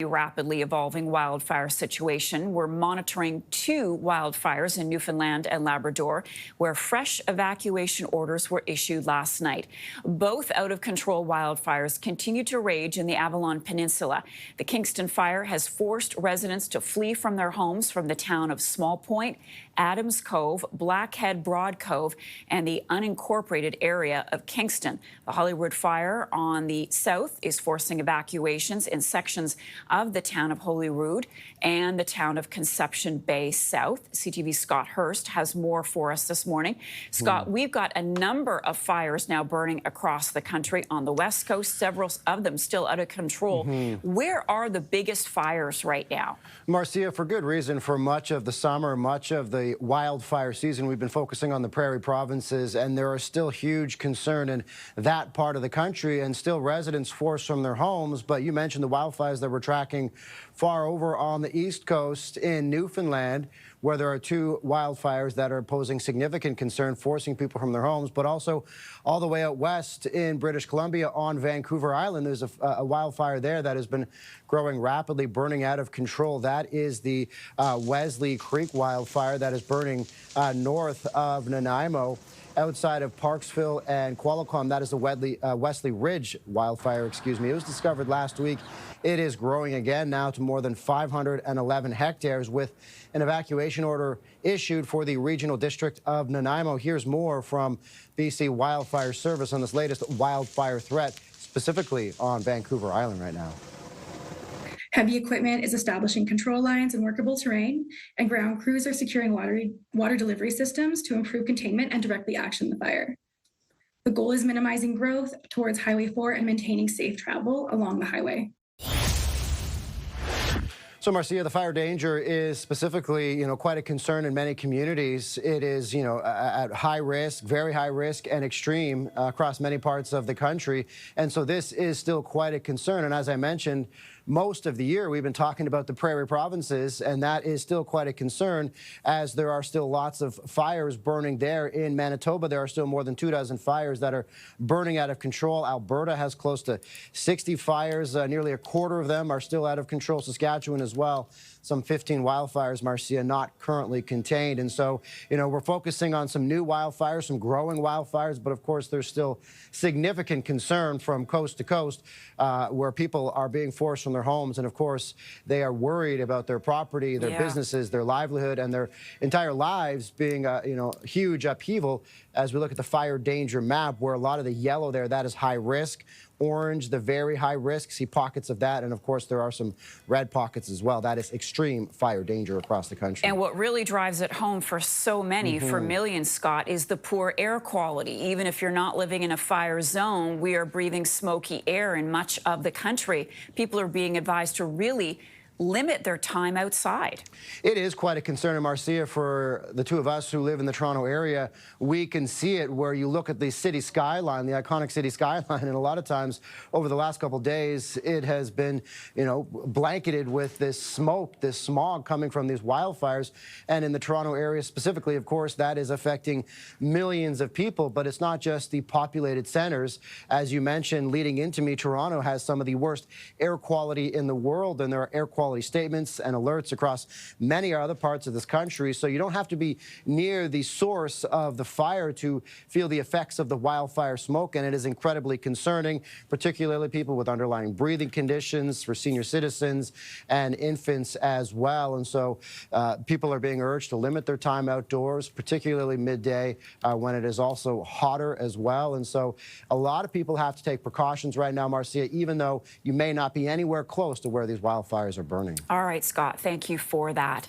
Rapidly evolving wildfire situation. We're monitoring 2 wildfires in Newfoundland and Labrador, where fresh evacuation orders were issued last night. Both out-of-control wildfires continue to rage in the Avalon Peninsula. The Kingston fire has forced residents to flee from their homes from the town of Small Point, Adams Cove, Blackhead Broad Cove, and the unincorporated area of Kingston. The Hollywood fire on the south is forcing evacuations in sections of the town of Holyrood and the town of Conception Bay South. CTV's Scott Hurst has more for us this morning. Scott, we've got a number of fires now burning across the country on the West Coast, several of them still out of control. Where are the biggest fires right now? Marcia, for good reason. For much of the summer, much of the wildfire season, we've been focusing on the prairie provinces, and there are still huge concern in that part of the country and still residents forced from their homes. But you mentioned the wildfires that we're tracking far over on the East Coast in Newfoundland, where there are 2 wildfires that are posing significant concern, forcing people from their homes, but also all the way out west in British Columbia on Vancouver Island. There's a wildfire there that has been growing rapidly, burning out of control. That is the Wesley Creek wildfire that is burning north of Nanaimo, outside of Parksville and Qualicum. That is the Wesley Ridge wildfire, excuse me. It was discovered last week. It is growing again now to more than 511 hectares, with an evacuation order issued for the regional district of Nanaimo. Here's more from BC Wildfire Service on this latest wildfire threat, specifically on Vancouver Island right now. Heavy equipment is establishing control lines in workable terrain, and ground crews are securing water delivery systems to improve containment and directly action the fire. The goal is minimizing growth towards Highway 4 and maintaining safe travel along the highway. So, Marcia, the fire danger is specifically, quite a concern in many communities. It is, at high risk, very high risk, and extreme across many parts of the country. And so this is still quite a concern. And as I mentioned, most of the year we've been talking about the prairie provinces, and that is still quite a concern, as there are still lots of fires burning there in Manitoba. There are still more than 24 fires that are burning out of control. Alberta has close to 60 fires. Nearly a quarter of them are still out of control. Saskatchewan as well. Some 15 wildfires, Marcia, not currently contained. And so, we're focusing on some new wildfires, some growing wildfires, but of course there's still significant concern from coast to coast, where people are being forced from their homes. And of course, they are worried about their property, their businesses, their livelihood, and their entire lives being huge upheaval. As we look at the fire danger map, where a lot of the yellow there, that is high risk. Orange, the very high risk, see pockets of that. And of course, there are some red pockets as well. That is extreme fire danger across the country. And what really drives it home for so many, for millions, Scott, is the poor air quality. Even if you're not living in a fire zone, we are breathing smoky air in much of the country. People are being advised to really limit their time outside. It is quite a concern, Marcia, for the 2 of us who live in the Toronto area. We can see it where you look at the city skyline, the iconic city skyline, and a lot of times over the last couple of days, it has been, blanketed with this smoke, this smog coming from these wildfires. And in the Toronto area specifically, of course, that is affecting millions of people. But it's not just the populated centers. As you mentioned, leading into me, Toronto has some of the worst air quality in the world, and there are air quality statements and alerts across many other parts of this country. So you don't have to be near the source of the fire to feel the effects of the wildfire smoke, and it is incredibly concerning, particularly people with underlying breathing conditions, for senior citizens and infants as well. And so people are being urged to limit their time outdoors, particularly midday, when it is also hotter as well. And so a lot of people have to take precautions right now, Marcia, even though you may not be anywhere close to where these wildfires are burning. All right, Scott, thank you for that.